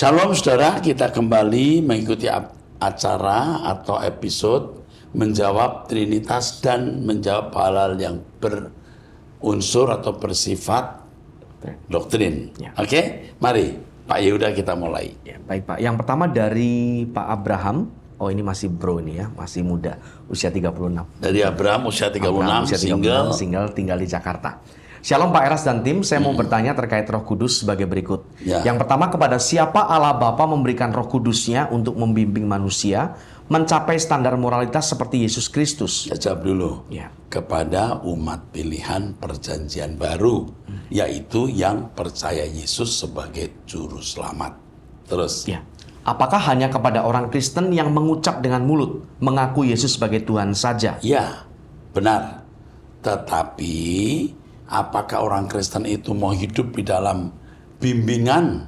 Shalom saudara, kita kembali mengikuti acara atau episode menjawab Trinitas dan menjawab hal-hal yang berunsur atau bersifat doktrin. Ya. Oke, mari Pak Yehuda kita mulai. Ya, baik Pak. Yang pertama dari Pak Abraham. Oh ini masih bro ini ya, masih muda, usia 36. Dari Abraham usia 36, Abraham, usia 36 single, tinggal di Jakarta. Shalom Pak Eras dan tim, saya mau bertanya terkait Roh Kudus sebagai berikut. Ya. Yang pertama, kepada siapa Allah Bapa memberikan Roh Kudus-Nya untuk membimbing manusia mencapai standar moralitas seperti Yesus Kristus? Saya jawab dulu. Ya. Kepada umat pilihan perjanjian baru, yaitu yang percaya Yesus sebagai juru selamat. Terus. Ya. Apakah hanya kepada orang Kristen yang mengucap dengan mulut mengaku Yesus sebagai Tuhan saja? Ya, benar. Tetapi apakah orang Kristen itu mau hidup di dalam bimbingan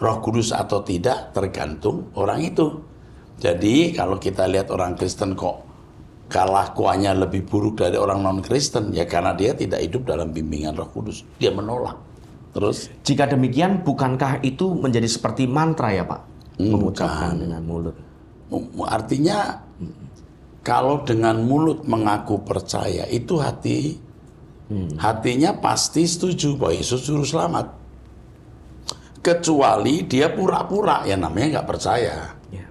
Roh Kudus atau tidak, tergantung orang itu. Jadi kalau kita lihat orang Kristen kok kelakuannya lebih buruk dari orang non-Kristen, ya karena dia tidak hidup dalam bimbingan Roh Kudus. Dia menolak. Terus? Jika demikian, bukankah itu menjadi seperti mantra ya Pak? Mengucapkan dengan mulut. Artinya kalau dengan mulut mengaku percaya, itu hatinya pasti setuju bahwa Yesus juru selamat. Kecuali dia pura-pura, ya namanya nggak percaya. Ya.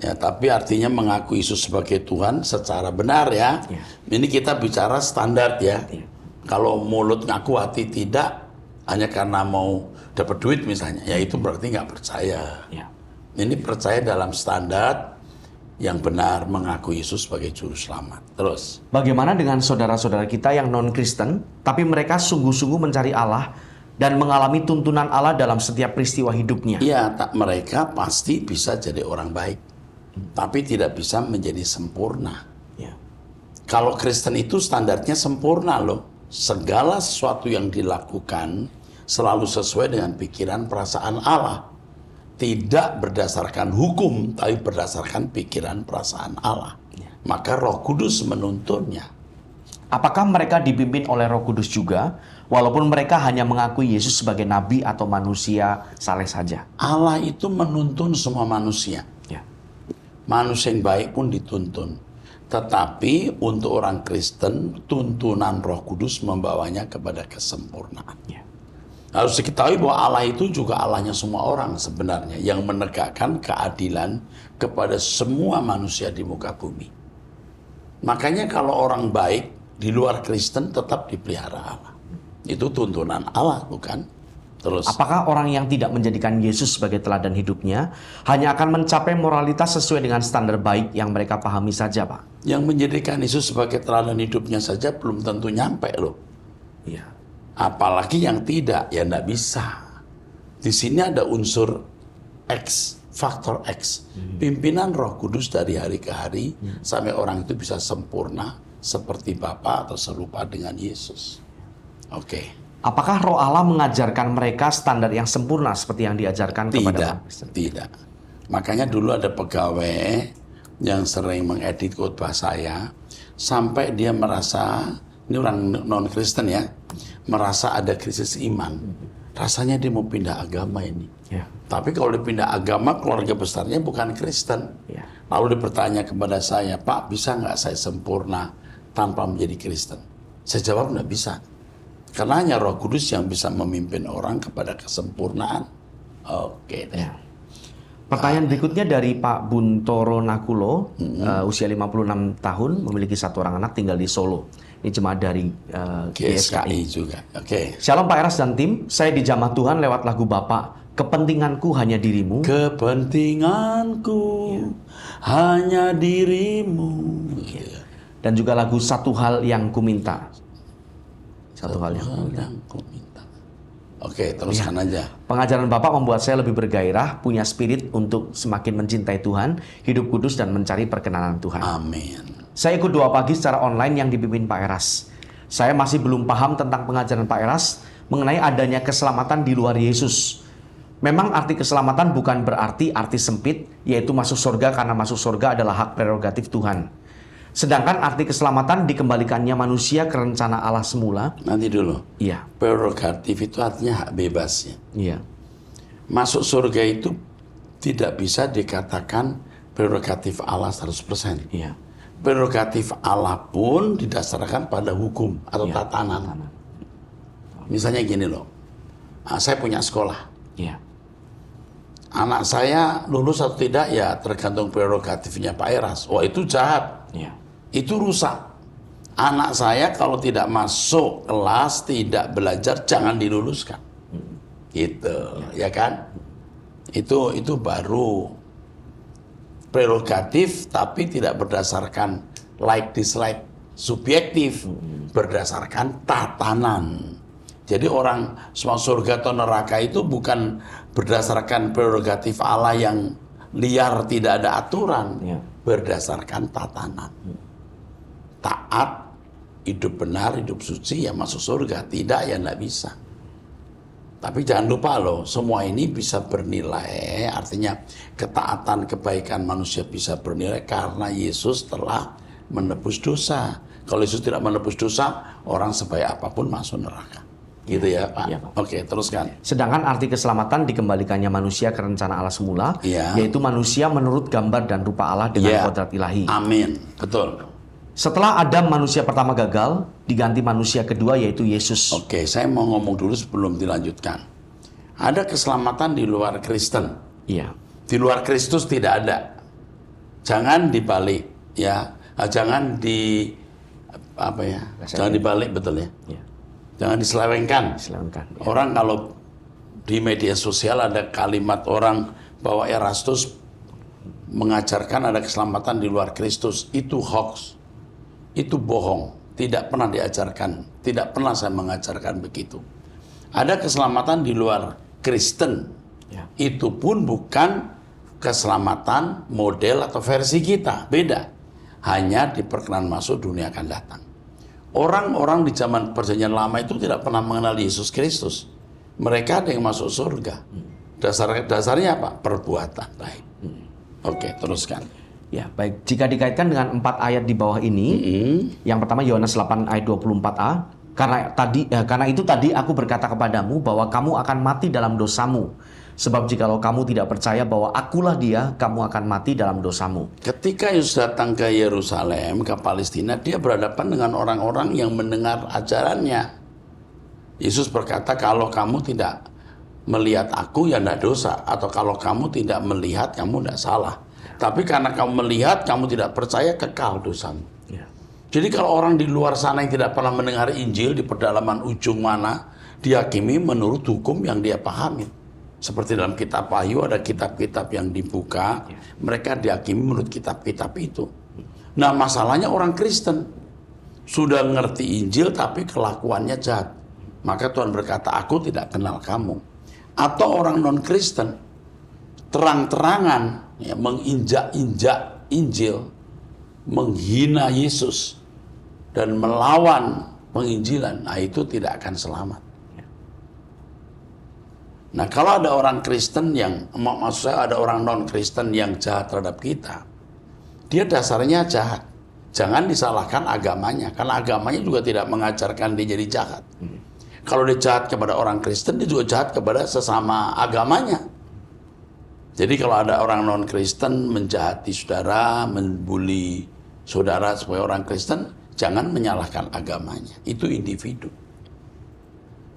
Ya, tapi artinya mengaku Yesus sebagai Tuhan secara benar ya. Ya. Ini kita bicara standar ya. Ya. Kalau mulut ngaku, hati tidak, hanya karena mau dapat duit misalnya, ya itu berarti nggak percaya. Ya. Ini percaya dalam standar yang benar, mengaku Yesus sebagai juru selamat. Terus. Bagaimana dengan saudara-saudara kita yang non-Kristen, tapi mereka sungguh-sungguh mencari Allah dan mengalami tuntunan Allah dalam setiap peristiwa hidupnya? Iya, mereka pasti bisa jadi orang baik, tapi tidak bisa menjadi sempurna. Ya. Kalau Kristen itu standarnya sempurna loh. Segala sesuatu yang dilakukan selalu sesuai dengan pikiran perasaan Allah. Tidak berdasarkan hukum, tapi berdasarkan pikiran perasaan Allah. Maka Roh Kudus menuntunnya. Apakah mereka dipimpin oleh Roh Kudus juga, walaupun mereka hanya mengakui Yesus sebagai nabi atau manusia saleh saja? Allah itu menuntun semua manusia. Ya. Manusia yang baik pun dituntun. Tetapi untuk orang Kristen, tuntunan Roh Kudus membawanya kepada kesempurnaan. Ya. Harus diketahui bahwa Allah itu juga Allahnya semua orang sebenarnya, yang menegakkan keadilan kepada semua manusia di muka bumi. Makanya kalau orang baik di luar Kristen tetap dipelihara Allah. Itu tuntunan Allah, bukan? Terus. Apakah orang yang tidak menjadikan Yesus sebagai teladan hidupnya hanya akan mencapai moralitas sesuai dengan standar baik yang mereka pahami saja, Pak? Yang menjadikan Yesus sebagai teladan hidupnya saja belum tentu nyampe loh. Iya. Apalagi yang tidak, ya enggak bisa. Di sini ada unsur X, faktor X. Pimpinan Roh Kudus dari hari ke hari sampai orang itu bisa sempurna seperti Bapa atau serupa dengan Yesus. Oke. Apakah Roh Allah mengajarkan mereka standar yang sempurna seperti yang diajarkan kepada orang Kristen? Tidak. Makanya dulu ada pegawai yang sering mengedit khotbah saya sampai dia merasa, ini orang non-Kristen ya, merasa ada krisis iman. Rasanya dia mau pindah agama ini. Ya. Tapi kalau dia pindah agama, keluarga besarnya bukan Kristen. Ya. Lalu dia bertanya kepada saya, Pak, bisa nggak saya sempurna tanpa menjadi Kristen? Saya jawab, nggak bisa. Karena hanya Roh Kudus yang bisa memimpin orang kepada kesempurnaan. Oke deh. Ya. Pertanyaan berikutnya dari Pak Buntoro Nakulo, usia 56 tahun, memiliki satu orang anak, tinggal di Solo. Ini jemaat dari GSKI juga. Oke. Shalom Pak Eras dan tim, saya dijamah Tuhan lewat lagu Bapak. Kepentinganku hanya dirimu. Kepentinganku hanya dirimu. Dan juga lagu Satu Hal Yang Kuminta. Satu hal yang kuminta. Oke, teruskan aja. Pengajaran Bapak membuat saya lebih bergairah, punya spirit untuk semakin mencintai Tuhan, hidup kudus dan mencari perkenanan Tuhan. Amin. Saya ikut doa pagi secara online yang dipimpin Pak Eras. Saya masih belum paham tentang pengajaran Pak Eras mengenai adanya keselamatan di luar Yesus. Memang arti keselamatan bukan berarti arti sempit, yaitu masuk surga karena masuk surga adalah hak prerogatif Tuhan. Sedangkan arti keselamatan dikembalikannya manusia ke rencana Allah semula. Nanti dulu. Iya. Prerogatif itu artinya hak bebas ya. Iya. masuk surga itu tidak bisa dikatakan prerogatif Allah 100%. Iya. Prerogatif Allah pun didasarkan pada hukum atau tatanan. Misalnya gini loh, saya punya sekolah. Iya. Anak saya lulus atau tidak ya tergantung prerogatifnya Pak Eras. Wah itu jahat, Iya. itu rusak. Anak saya kalau tidak masuk kelas, tidak belajar, jangan diluluskan. Gitu, ya kan? Itu baru prerogatif, tapi tidak berdasarkan like dislike subjektif, berdasarkan tatanan. Jadi orang semua surga atau neraka itu bukan berdasarkan prerogatif Allah yang liar tidak ada aturan, berdasarkan tatanan. Taat, hidup benar, hidup suci ya masuk surga, tidak ya nggak bisa. Tapi jangan lupa loh, semua ini bisa bernilai, artinya ketaatan, kebaikan manusia bisa bernilai karena Yesus telah menebus dosa. Kalau Yesus tidak menebus dosa, orang sebaik apapun masuk neraka. Gitu ya Pak? Ya, Pak. Oke, teruskan. Sedangkan arti keselamatan dikembalikannya manusia ke rencana Allah semula, yaitu manusia menurut gambar dan rupa Allah dengan kodrat ilahi. Amin, betul. Setelah Adam manusia pertama gagal, diganti manusia kedua yaitu Yesus. Oke, saya mau ngomong dulu sebelum dilanjutkan. Ada keselamatan di luar Kristen. Iya. Di luar Kristus tidak ada. Jangan dibalik, ya. Jangan jangan dibalik, betul ya. Iya. Jangan diselewengkan. Silahkan. Ya. Orang kalau di media sosial ada kalimat orang bahwa Erastus mengajarkan ada keselamatan di luar Kristus, itu hoax. Itu bohong, tidak pernah diajarkan, tidak pernah saya mengajarkan begitu. Ada keselamatan di luar Kristen, itu pun bukan keselamatan model atau versi kita, beda. Hanya diperkenan masuk dunia akan datang. Orang-orang di zaman perjanjian lama itu tidak pernah mengenal Yesus Kristus. Mereka ada yang masuk surga. Dasarnya apa? Perbuatan baik. Oke, teruskan. Ya, baik. Jika dikaitkan dengan 4 ayat di bawah ini, yang pertama Yohanes 8 ayat 24a, karena itu tadi aku berkata kepadamu bahwa kamu akan mati dalam dosamu. Sebab jikalau kamu tidak percaya bahwa akulah dia, kamu akan mati dalam dosamu. Ketika Yesus datang ke Yerusalem, ke Palestina, dia berhadapan dengan orang-orang yang mendengar ajarannya. Yesus berkata, kalau kamu tidak melihat aku, ya tidak dosa. Atau kalau kamu tidak melihat, kamu tidak salah. Tapi karena kamu melihat, kamu tidak percaya, kekal dosamu. Ya. Jadi kalau orang di luar sana yang tidak pernah mendengar Injil, di pedalaman ujung mana, dihakimi menurut hukum yang dia pahami. Seperti dalam kitab Wahyu ada kitab-kitab yang dibuka, mereka dihakimi menurut kitab-kitab itu. Nah masalahnya orang Kristen sudah ngerti Injil tapi kelakuannya jahat. Maka Tuhan berkata, aku tidak kenal kamu. Atau orang non-Kristen terang-terangan menginjak-injak Injil, menghina Yesus dan melawan penginjilan, nah itu tidak akan selamat. Nah kalau ada orang Kristen yang, maksud saya ada orang non-Kristen yang jahat terhadap kita, dia dasarnya jahat. Jangan disalahkan agamanya, karena agamanya juga tidak mengajarkan dia jadi jahat. Kalau dia jahat kepada orang Kristen, dia juga jahat kepada sesama agamanya. Jadi kalau ada orang non-Kristen menjahati saudara, membuli saudara sebagai orang Kristen, jangan menyalahkan agamanya. Itu individu.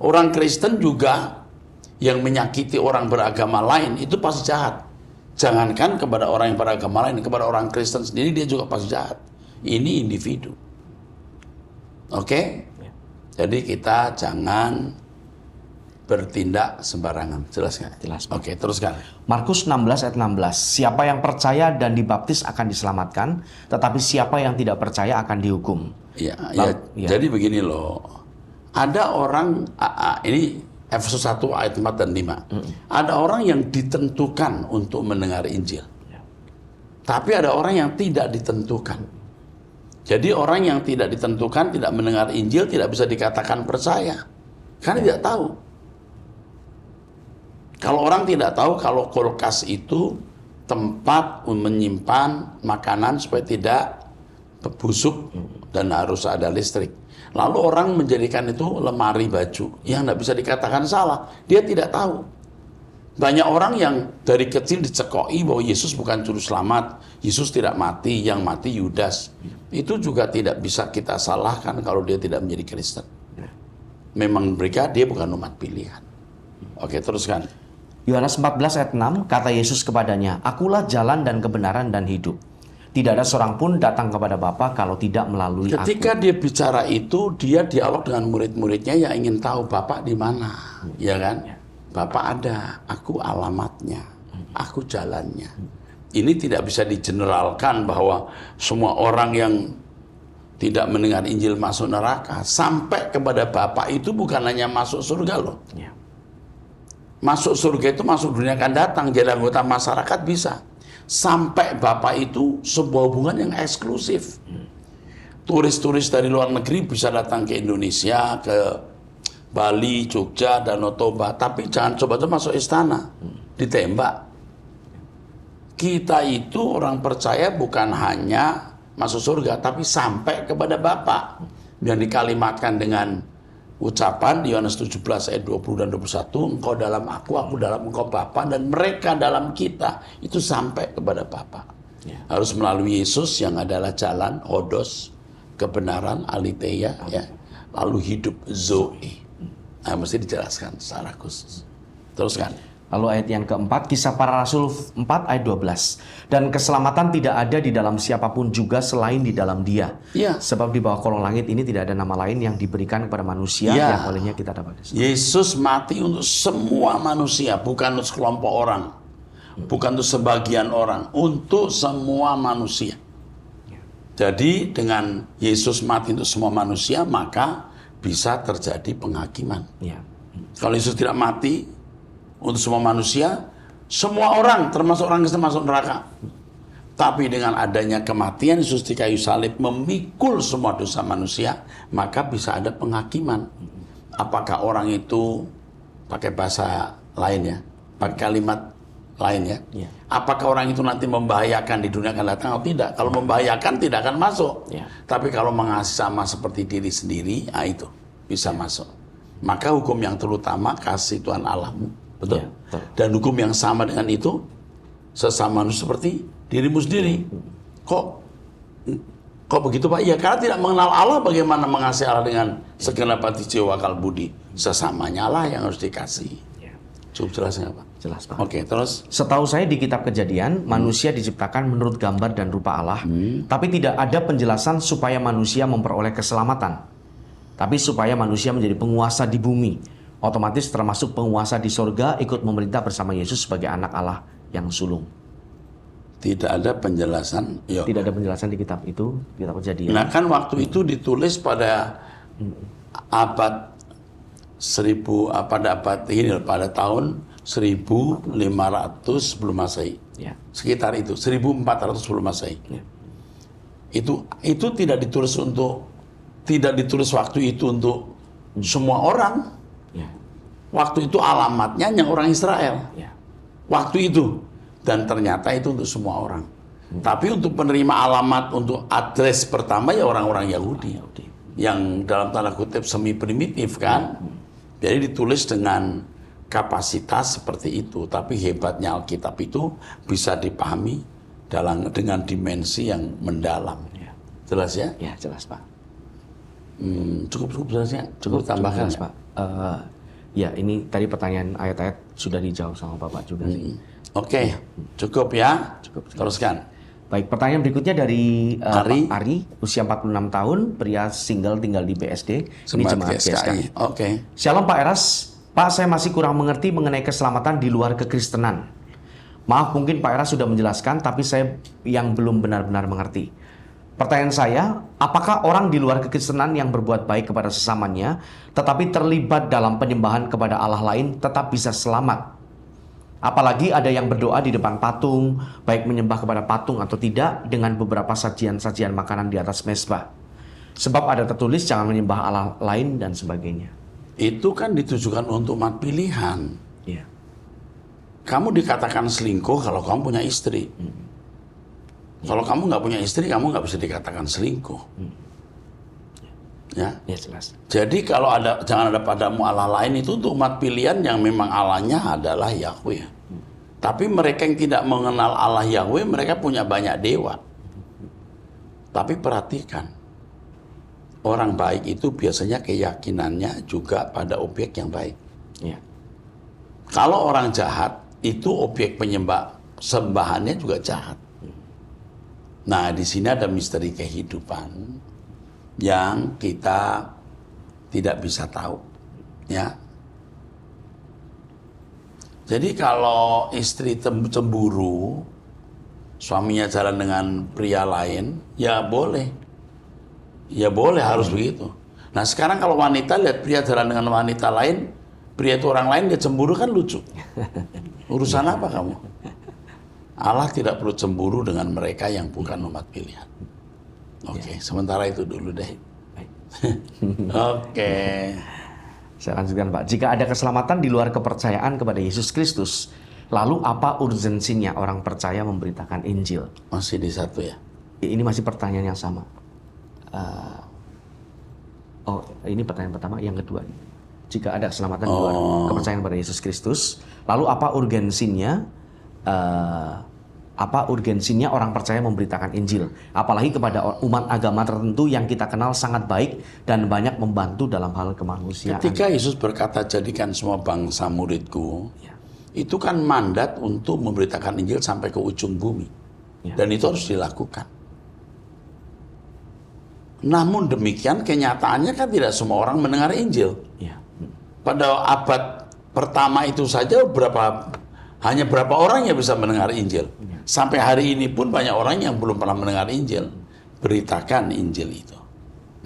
Orang Kristen juga yang menyakiti orang beragama lain, itu pasti jahat. Jangankan kepada orang yang beragama lain, kepada orang Kristen sendiri dia juga pasti jahat. Ini individu. Oke? Jadi kita jangan bertindak sembarangan. Jelas nggak? Jelas. Oke, teruskan. Markus 16 ayat 16. Siapa yang percaya dan dibaptis akan diselamatkan, tetapi siapa yang tidak percaya akan dihukum. Ya. Jadi begini loh. Ada orang, ini Efesus 1 ayat 4 dan 5. Ada orang yang ditentukan untuk mendengar Injil. Tapi ada orang yang tidak ditentukan. Jadi orang yang tidak ditentukan, tidak mendengar Injil, tidak bisa dikatakan percaya. Karena tidak tahu. Kalau orang tidak tahu kalau kulkas itu tempat menyimpan makanan supaya tidak busuk dan harus ada listrik. Lalu orang menjadikan itu lemari baju yang tidak bisa dikatakan salah. Dia tidak tahu. Banyak orang yang dari kecil dicekoi bahwa Yesus bukan juru selamat, Yesus tidak mati, yang mati Yudas. Itu juga tidak bisa kita salahkan kalau dia tidak menjadi Kristen. Memang dia bukan umat pilihan. Oke, teruskan. Yohanes 14 ayat 6, kata Yesus kepadanya, "Akulah jalan dan kebenaran dan hidup. Tidak ada seorang pun datang kepada Bapa kalau tidak melalui aku." Ketika dia bicara itu, dia dialog dengan murid-muridnya yang ingin tahu Bapak di mana, ya kan? Bapak ada, aku alamatnya, aku jalannya. Ini tidak bisa digeneralkan bahwa semua orang yang tidak mendengar Injil masuk neraka. Sampai kepada Bapak itu bukan hanya masuk surga loh. Ya. Masuk surga itu masuk dunia akan datang, jadi anggota masyarakat bisa. Sampai Bapak itu sebuah hubungan yang eksklusif. Turis-turis dari luar negeri bisa datang ke Indonesia, ke Bali, Jogja, Danau Toba, tapi jangan coba-coba masuk istana, ditembak. Kita itu orang percaya bukan hanya masuk surga, tapi sampai kepada Bapa. Yang dikalimatkan dengan ucapan di Yohanes 17 ayat 20 dan 21, engkau dalam aku dalam engkau Bapa, dan mereka dalam kita, itu sampai kepada Bapa. Ya. Harus melalui Yesus yang adalah jalan, hodos, kebenaran, aletheia, ya. Lalu hidup, zoe. Nah, mesti dijelaskan secara khusus. Teruskan. Lalu ayat yang keempat, Kisah Para Rasul 4 ayat 12. Dan keselamatan tidak ada di dalam siapapun juga selain di dalam Dia. Ya. Sebab di bawah kolong langit ini tidak ada nama lain yang diberikan kepada manusia yang olehnya kita dapat diselamatkan. Yesus mati untuk semua manusia, bukan untuk sekelompok orang. Bukan untuk sebagian orang, untuk semua manusia. Jadi dengan Yesus mati untuk semua manusia, maka bisa terjadi penghakiman. Ya. Kalau Yesus tidak mati untuk semua manusia, semua orang termasuk orang Kristen masuk neraka. Tapi dengan adanya kematian Yesus di kayu salib memikul semua dosa manusia, maka bisa ada penghakiman. Apakah orang itu pakai bahasa lain ya, pakai kalimat lain ya? Ya. Apakah orang itu nanti membahayakan di dunia akan datang atau tidak? Kalau membahayakan tidak akan masuk. Ya. Tapi kalau mengasihi sama seperti diri sendiri, itu bisa masuk. Maka hukum yang terutama kasih Tuhan Allahmu, betul? Ya, betul. Dan hukum yang sama dengan itu, sesama manusia seperti dirimu sendiri. Kok begitu Pak? Ya karena tidak mengenal Allah, bagaimana mengasihi Allah dengan segenap hati, jiwa, akal, budi. Sesamanya lah yang harus dikasihi. Ya. Cukup jelas nggak Pak? Jelas Pak. Oke, terus? Setahu saya di kitab Kejadian, manusia diciptakan menurut gambar dan rupa Allah, tapi tidak ada penjelasan supaya manusia memperoleh keselamatan. Tapi supaya manusia menjadi penguasa di bumi, otomatis termasuk penguasa di sorga, ikut memerintah bersama Yesus sebagai anak Allah yang sulung. Tidak ada penjelasan. Tidak ada penjelasan di kitab itu, kitab Kejadian. Nah kan waktu itu ditulis pada abad 1000, pada tahun 1500 sebelum Masehi. Ya. Sekitar itu, 1400 sebelum Masehi. Ya. Itu tidak ditulis waktu itu untuk semua orang. Ya. Waktu itu alamatnya hanya orang Israel. Ya. Waktu itu. Dan ternyata itu untuk semua orang. Tapi untuk penerima alamat, untuk adres pertama ya orang-orang Yahudi. Yang dalam tanda kutip semi primitif kan. Jadi ditulis dengan kapasitas seperti itu. Tapi hebatnya Alkitab itu bisa dipahami dengan dimensi yang mendalam. Ya. Jelas ya? Ya, jelas Pak. Cukup jelasnya? Cukup tambahkan jelas, ya? Pak. Ya, ini tadi pertanyaan ayat-ayat sudah dijawab sama Bapak juga sih. Oke, cukup ya. Cukup. Teruskan. Baik, pertanyaan berikutnya dari Ari. Pak Ari, usia 46 tahun, pria single tinggal di BSD. Ini Jemaat jemaat GSKI. GSKI. Oke. Shalom Pak Eras, Pak saya masih kurang mengerti mengenai keselamatan di luar kekristenan. Maaf mungkin Pak Eras sudah menjelaskan, tapi saya yang belum benar-benar mengerti. Pertanyaan saya, apakah orang di luar kekristenan yang berbuat baik kepada sesamanya, tetapi terlibat dalam penyembahan kepada Allah lain tetap bisa selamat? Apalagi ada yang berdoa di depan patung, baik menyembah kepada patung atau tidak, dengan beberapa sajian-sajian makanan di atas mezbah. Sebab ada tertulis jangan menyembah Allah lain dan sebagainya. Itu kan ditujukan untuk umat pilihan. Iya. Kamu dikatakan selingkuh kalau kamu punya istri. Kalau kamu nggak punya istri, kamu nggak bisa dikatakan selingkuh. Ya. Ya jelas. Jadi kalau ada, jangan ada padamu Allah lain, itu untuk umat pilihan yang memang Allahnya adalah Yahweh. Tapi mereka yang tidak mengenal Allah Yahweh, mereka punya banyak dewa. Tapi perhatikan, orang baik itu biasanya keyakinannya juga pada objek yang baik. Ya. Kalau orang jahat, itu objek sembahannya juga jahat. Nah, di sini ada misteri kehidupan yang kita tidak bisa tahu, ya. Jadi kalau istri cemburu, suaminya jalan dengan pria lain, ya boleh. Ya boleh, harus begitu. Nah, sekarang kalau wanita lihat pria jalan dengan wanita lain, pria itu orang lain, dia cemburu, kan lucu. Urusan apa kamu? Allah tidak perlu cemburu dengan mereka yang bukan umat pilihan. Oke, sementara itu dulu deh. Oke. Saya lanjutkan, Pak. Jika ada keselamatan di luar kepercayaan kepada Yesus Kristus, lalu apa urgensinya orang percaya memberitakan Injil? Masih di satu ya? Ini masih pertanyaan yang sama. Ini pertanyaan pertama, yang kedua. Jika ada keselamatan di luar kepercayaan kepada Yesus Kristus, lalu apa urgensinya orang percaya memberitakan Injil, apalagi kepada umat agama tertentu yang kita kenal sangat baik dan banyak membantu dalam hal kemanusiaan. Ketika Yesus berkata jadikan semua bangsa muridku, itu kan mandat untuk memberitakan Injil sampai ke ujung bumi, dan itu harus dilakukan. Namun demikian kenyataannya kan tidak semua orang mendengar Injil. Pada abad pertama itu saja hanya berapa orang yang bisa mendengar Injil. Sampai hari ini pun banyak orang yang belum pernah mendengar Injil. Beritakan Injil itu.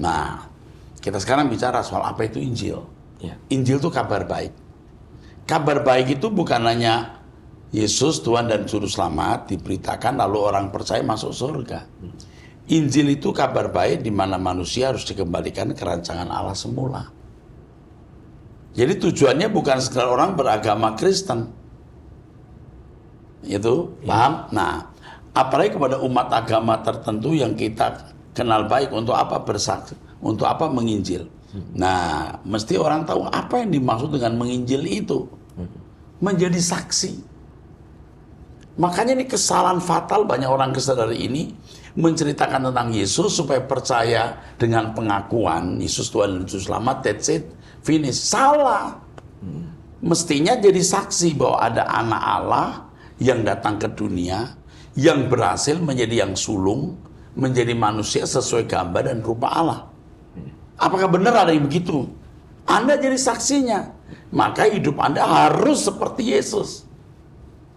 Nah, kita sekarang bicara soal apa itu Injil. Injil itu kabar baik. Kabar baik itu bukan hanya Yesus Tuhan dan Juru Selamat diberitakan lalu orang percaya masuk surga. Injil itu kabar baik di mana manusia harus dikembalikan ke rancangan Allah semula. Jadi tujuannya bukan sekedar orang beragama Kristen. Itu paham? Nah, apalagi kepada umat agama tertentu yang kita kenal baik, untuk apa bersaksi, untuk apa menginjil. Nah, mesti orang tahu apa yang dimaksud dengan menginjil itu. Menjadi saksi. Makanya ini kesalahan fatal banyak orang Kristen hari ini, menceritakan tentang Yesus supaya percaya dengan pengakuan Yesus Tuhan dan Juru Selamat, that's it, finish. Salah. Mestinya jadi saksi bahwa ada anak Allah yang datang ke dunia, yang berhasil menjadi yang sulung, menjadi manusia sesuai gambar dan rupa Allah. Apakah benar ada yang begitu? Anda jadi saksinya. Maka hidup Anda harus seperti Yesus.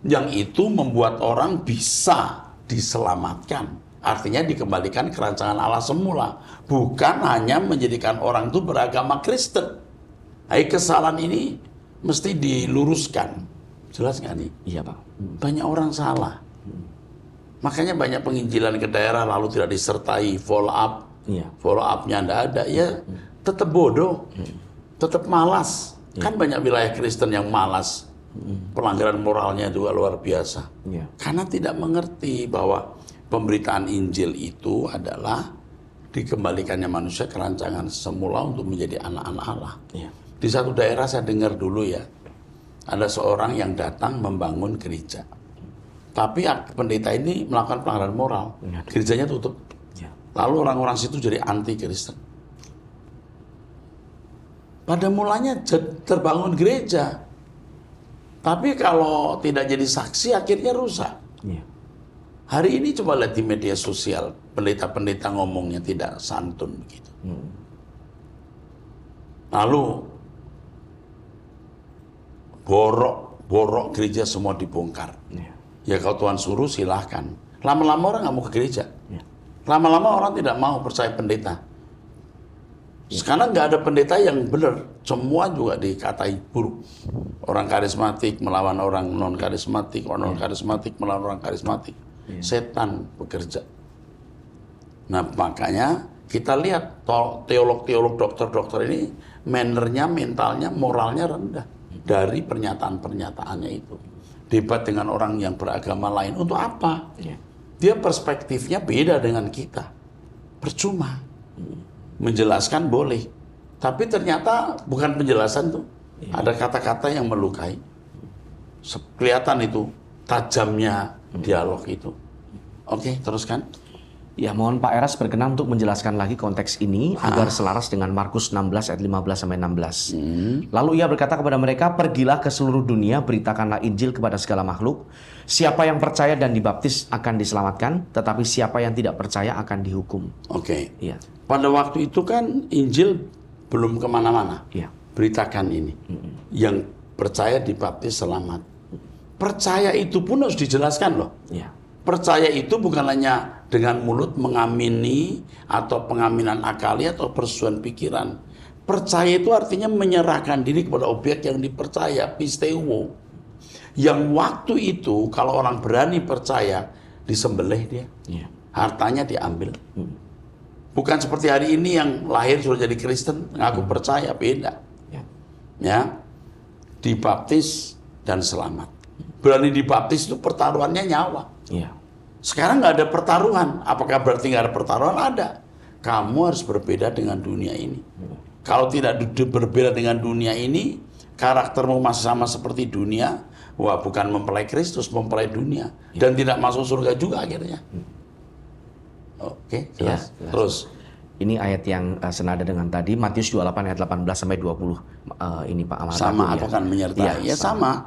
Yang itu membuat orang bisa diselamatkan. Artinya dikembalikan ke rancangan Allah semula. Bukan hanya menjadikan orang itu beragama Kristen. Kesalahan ini mesti diluruskan. Jelas nggak nih? Iya, Pak. Banyak orang salah. Makanya banyak penginjilan ke daerah lalu tidak disertai follow up. Follow up-nya nggak ada. Ya tetap bodoh. Tetap malas. Kan banyak wilayah Kristen yang malas. Pelanggaran moralnya juga luar biasa. Karena tidak mengerti bahwa pemberitaan Injil itu adalah dikembalikannya manusia ke rancangan semula untuk menjadi anak-anak Allah. Di satu daerah saya dengar dulu ya, ada seorang yang datang membangun gereja. Tapi pendeta ini melakukan pelanggaran moral. Gerejanya tutup. Lalu orang-orang situ jadi anti Kristen. Pada mulanya terbangun gereja. Tapi kalau tidak jadi saksi akhirnya rusak. Hari ini coba lihat di media sosial, pendeta-pendeta ngomongnya tidak santun begitu. Lalu borok gereja semua dibongkar. Ya kalau Tuhan suruh silahkan. Lama-lama orang nggak mau ke gereja. Lama-lama orang tidak mau percaya pendeta. Sekarang nggak ada pendeta yang benar. Semua juga dikatai buruk. Orang karismatik melawan orang non karismatik, orang non karismatik melawan orang karismatik. Setan bekerja. Nah makanya kita lihat teolog-teolog, dokter-dokter ini mannernya, mentalnya, moralnya rendah dari pernyataan-pernyataannya itu. Debat dengan orang yang beragama lain untuk apa? Dia perspektifnya beda dengan kita. Percuma. menjelaskan boleh. Tapi ternyata bukan penjelasan tuh. Ada kata-kata yang melukai. Kelihatan itu tajamnya dialog itu. Oke, teruskan. Ya, mohon Pak Eras berkenan untuk menjelaskan lagi konteks ini agar selaras dengan Markus 16 ayat 15 sampai 16. Lalu ia berkata kepada mereka, "Pergilah ke seluruh dunia, beritakanlah Injil kepada segala makhluk. Siapa yang percaya dan dibaptis akan diselamatkan, tetapi siapa yang tidak percaya akan dihukum." Oke. Iya. Pada waktu itu kan Injil belum kemana-mana. Iya. Beritakan ini. Yang percaya dibaptis selamat. Percaya itu pun harus dijelaskan loh. Iya. Percaya itu bukan hanya dengan mulut mengamini atau pengaminan akali atau persetujuan pikiran. Percaya itu artinya menyerahkan diri kepada objek yang dipercaya, pisteuo. Yang waktu itu kalau orang berani percaya, disembelih dia. Iya. Hartanya diambil. Bukan seperti hari ini yang lahir sudah jadi Kristen, ngaku percaya, beda. Iya. Ya, dibaptis dan selamat. Berani dibaptis itu pertaruhannya nyawa. Iya. Sekarang nggak ada pertaruhan. Apakah berarti nggak ada pertaruhan? Ada. Kamu harus berbeda dengan dunia ini. Kalau tidak berbeda dengan dunia ini, karaktermu masih sama seperti dunia, wah bukan mempelai Kristus, mempelai dunia. Dan tidak masuk surga juga akhirnya. Oke, jelas. Ya, jelas. Terus. Ini ayat yang senada dengan tadi, Matius 28 ayat 18 sampai 20. Ini Pak Ahmad Sama Agung, atau kan menyertai? Ya sama.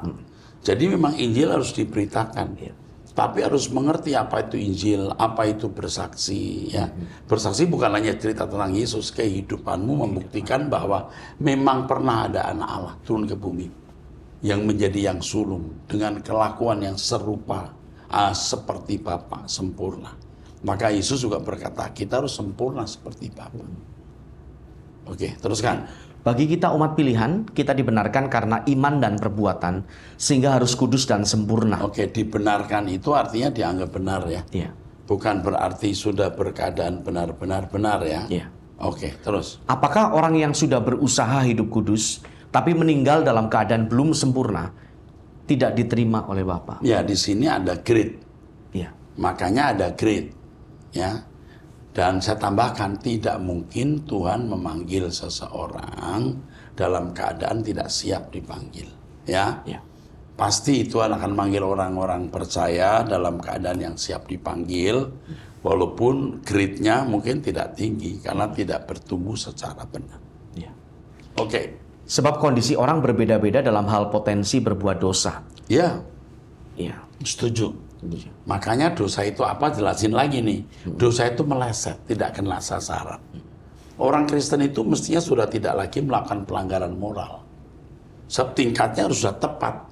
Jadi memang Injil harus diberitakan. Iya. Tapi harus mengerti apa itu Injil, apa itu bersaksi. Ya, bersaksi bukan hanya cerita tentang Yesus, kehidupanmu membuktikan bahwa memang pernah ada anak Allah turun ke bumi yang menjadi yang sulung dengan kelakuan yang serupa seperti Bapa, sempurna. Maka Yesus juga berkata kita harus sempurna seperti Bapa. Oke, teruskan. Bagi kita umat pilihan, kita dibenarkan karena iman dan perbuatan, sehingga harus kudus dan sempurna. Oke, dibenarkan itu artinya dianggap benar ya. Iya. Bukan berarti sudah berkeadaan benar-benar benar ya. Iya. Oke, terus. Apakah orang yang sudah berusaha hidup kudus, tapi meninggal dalam keadaan belum sempurna, tidak diterima oleh Bapa? Ya, di sini ada grade. Iya. Makanya ada grade. Ya. Dan saya tambahkan, tidak mungkin Tuhan memanggil seseorang dalam keadaan tidak siap dipanggil. Ya. Iya. Pasti Tuhan akan manggil orang-orang percaya dalam keadaan yang siap dipanggil, walaupun grade-nya mungkin tidak tinggi karena tidak bertumbuh secara benar. Iya. Oke. Sebab kondisi orang berbeda-beda dalam hal potensi berbuat dosa. Ya, Iya. setuju. Makanya dosa itu apa? Jelasin lagi nih. Dosa itu meleset, tidak kena sasaran. Orang Kristen itu mestinya sudah tidak lagi melakukan pelanggaran moral. Sebab tingkatnya harus sudah tepat.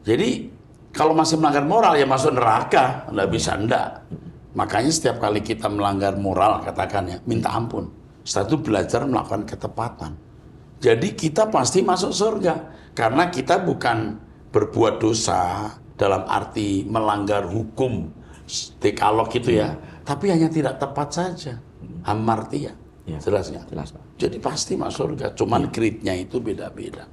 Jadi kalau masih melanggar moral ya masuk neraka, nggak bisa enggak. Makanya setiap kali kita melanggar moral, katakan ya, minta ampun. Setelah itu belajar melakukan ketepatan. Jadi kita pasti masuk surga karena kita bukan berbuat dosa dalam arti melanggar hukum dekalog gitu ya, tapi hanya tidak tepat saja, hamartia. Ya. Jelas ya? Jelas, Pak. Jadi pasti masuk surga, cuman grade-nya itu beda-beda.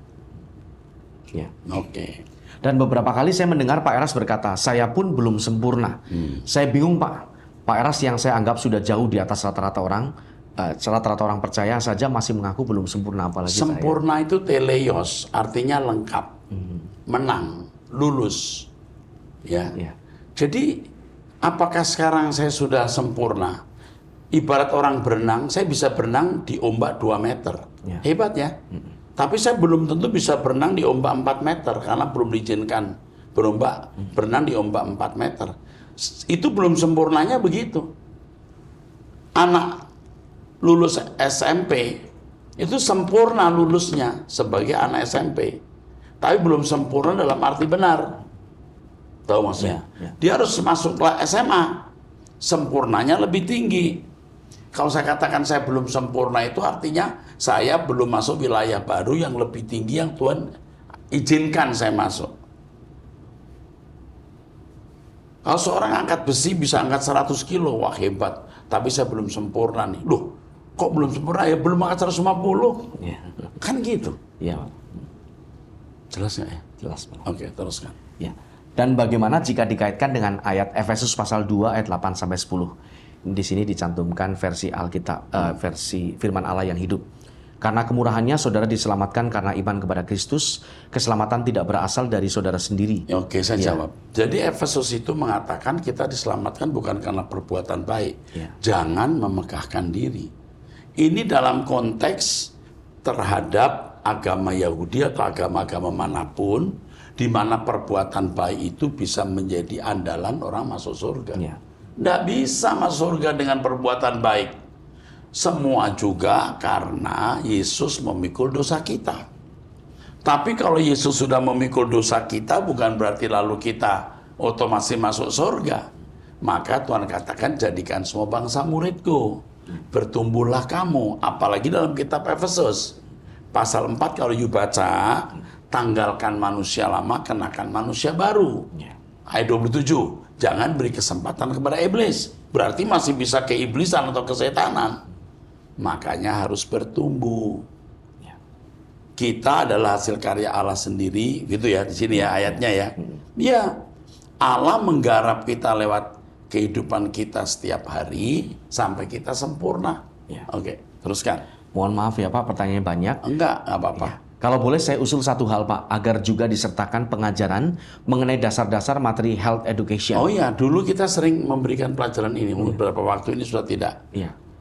Ya. Oke. Dan beberapa kali saya mendengar Pak Eras berkata, saya pun belum sempurna. Saya bingung Pak. Pak Eras yang saya anggap sudah jauh di atas rata-rata orang percaya saja masih mengaku belum sempurna, apalagi Sempurna itu teleios, artinya lengkap, menang, lulus. Ya. Ya. Jadi apakah sekarang saya sudah sempurna? Ibarat orang berenang, saya bisa berenang di ombak 2 meter. Ya. Hebat ya. Tapi saya belum tentu bisa berenang di ombak 4 meter karena belum diizinkan berenang di ombak 4 meter. Itu belum sempurnanya begitu. Anak lulus SMP itu sempurna lulusnya sebagai anak SMP. Tapi belum sempurna dalam arti benar. Tahu maksudnya? Ya. Dia harus masuk ke SMA. Sempurnanya lebih tinggi. Kalau saya katakan saya belum sempurna itu artinya saya belum masuk wilayah baru yang lebih tinggi yang Tuhan izinkan saya masuk. Kalau seorang angkat besi bisa angkat 100 kilo, wah hebat. Tapi saya belum sempurna nih. Loh, kok belum sempurna? Ya belum angkat 150. Ya. Kan gitu. Ya, Pak. Jelas nggak ya? Jelas, Pak. Oke, teruskan. Ya. Dan bagaimana jika dikaitkan dengan ayat Efesus pasal 2 ayat 8 sampai 10. Di sini dicantumkan versi Alkitab, versi Firman Allah yang hidup. Karena kemurahannya saudara diselamatkan karena iman kepada Kristus. Keselamatan tidak berasal dari saudara sendiri. Oke, saya jawab. Jadi Efesus itu mengatakan kita diselamatkan bukan karena perbuatan baik. Jangan memegahkan diri. Ini dalam konteks terhadap agama Yahudi atau agama-agama manapun, di mana perbuatan baik itu bisa menjadi andalan orang masuk surga. Tidak bisa masuk surga dengan perbuatan baik. Semua juga karena Yesus memikul dosa kita. Tapi kalau Yesus sudah memikul dosa kita, bukan berarti lalu kita otomatis masuk surga. Maka Tuhan katakan, jadikan semua bangsa muridku. Bertumbuhlah kamu. Apalagi dalam kitab Efesus. Pasal 4 kalau you baca, tanggalkan manusia lama, kenakan manusia baru. Ayat 27. Jangan beri kesempatan kepada iblis. Berarti masih bisa keiblisan atau kesetanan. Makanya harus bertumbuh. Kita adalah hasil karya Allah sendiri, gitu ya di sini ya ayatnya ya. Ya, Allah menggarap kita lewat kehidupan kita setiap hari sampai kita sempurna. Oke, teruskan. Mohon maaf ya Pak, pertanyaannya banyak. Enggak apa-apa. Kalau boleh saya usul satu hal Pak, agar juga disertakan pengajaran mengenai dasar-dasar materi health education. Oh ya, dulu kita sering memberikan pelajaran ini. Beberapa waktu ini sudah tidak.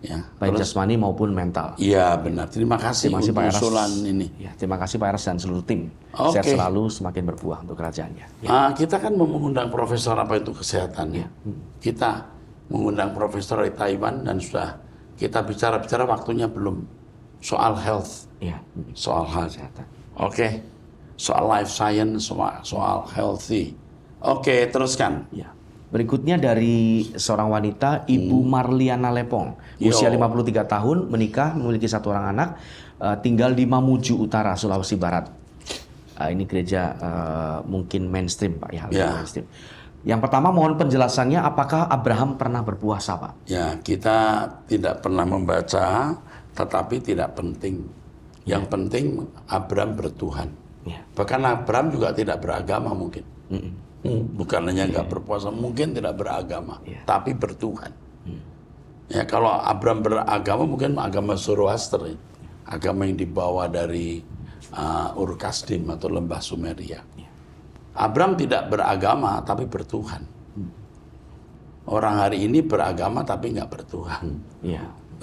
Ya, baik jasmani maupun mental. Iya benar. Terima kasih untuk usulan ini. Terima kasih Pak Eras dan seluruh tim. Sehat selalu, semakin berbuah untuk kerajaannya. Kita kan mengundang profesor apa itu kesehatan. Kita mengundang profesor dari Taiwan dan sudah kita bicara waktunya belum. Soal health, soal kesehatan. Oke. Soal life science, soal healthy. Oke, teruskan. Berikutnya dari seorang wanita, Ibu Marliana Lepong, usia 53 tahun, menikah, memiliki 1 orang anak, tinggal di Mamuju Utara, Sulawesi Barat. Ini gereja mungkin mainstream Pak ya, mainstream. Yang pertama mohon penjelasannya, apakah Abraham pernah berpuasa Pak? Ya, kita tidak pernah membaca, tetapi tidak penting. Yang penting Abraham bertuhan. Bahkan Abraham juga tidak beragama mungkin. Bukan hanya nggak berpuasa, mungkin tidak beragama, tapi bertuhan. Ya, kalau Abraham beragama mungkin agama Zoroaster, agama yang dibawa dari Ur Kasdim atau lembah Sumeria. Abraham tidak beragama tapi bertuhan. Orang hari ini beragama tapi nggak bertuhan.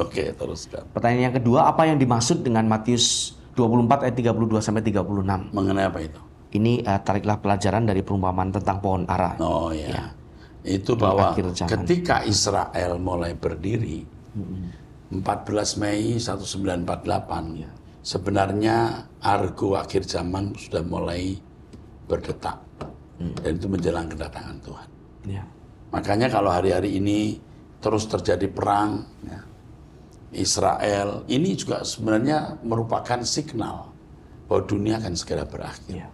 Oke, teruskan. Pertanyaan yang kedua, apa yang dimaksud dengan Matius 24 ayat 32 sampai 36? Mengenai apa itu? Ini tariklah pelajaran dari perumpamaan tentang pohon ara. Oh ya. Itu bahwa ketika Israel mulai berdiri 14 Mei 1948, sebenarnya argo akhir zaman sudah mulai berdetak. Dan itu menjelang kedatangan Tuhan. Makanya kalau hari-hari ini terus terjadi perang, Israel, ini juga sebenarnya merupakan signal bahwa dunia akan segera berakhir.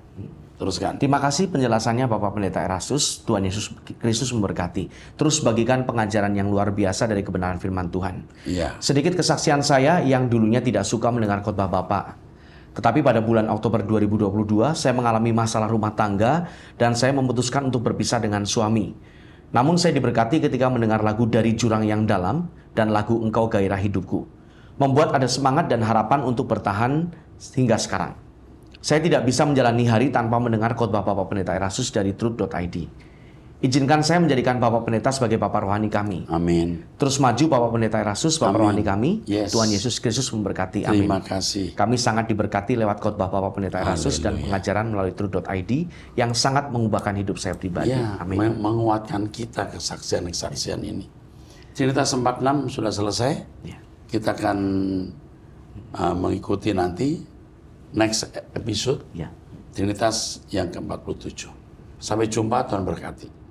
Teruskan. Terima kasih penjelasannya Bapak Pendeta Erastus. Tuhan Yesus Kristus memberkati. Terus bagikan pengajaran yang luar biasa dari kebenaran firman Tuhan. Sedikit kesaksian saya yang dulunya tidak suka mendengar khotbah Bapak. Tetapi pada bulan Oktober 2022, saya mengalami masalah rumah tangga dan saya memutuskan untuk berpisah dengan suami. Namun saya diberkati ketika mendengar lagu Dari Jurang Yang Dalam dan lagu Engkau Gairah Hidupku. Membuat ada semangat dan harapan untuk bertahan hingga sekarang. Saya tidak bisa menjalani hari tanpa mendengar khotbah Bapak Pendeta Erastus dari truth.id. Izinkan saya menjadikan Bapak Pendeta sebagai Bapak Rohani kami. Amin. Terus maju Bapak Pendeta Erastus, Bapak Rohani kami. Tuhan Yesus Kristus memberkati. Amin. Terima kasih. Kami sangat diberkati lewat khotbah Bapak Pendeta Erastus dan pengajaran melalui truth.id yang sangat mengubahkan hidup saya pribadi. Amin. Menguatkan kita kesaksian-kesaksian ini. Cerita 46 sudah selesai. Kita akan mengikuti nanti next episode. Trinitas yang ke-47. Sampai jumpa, Tuhan berkati.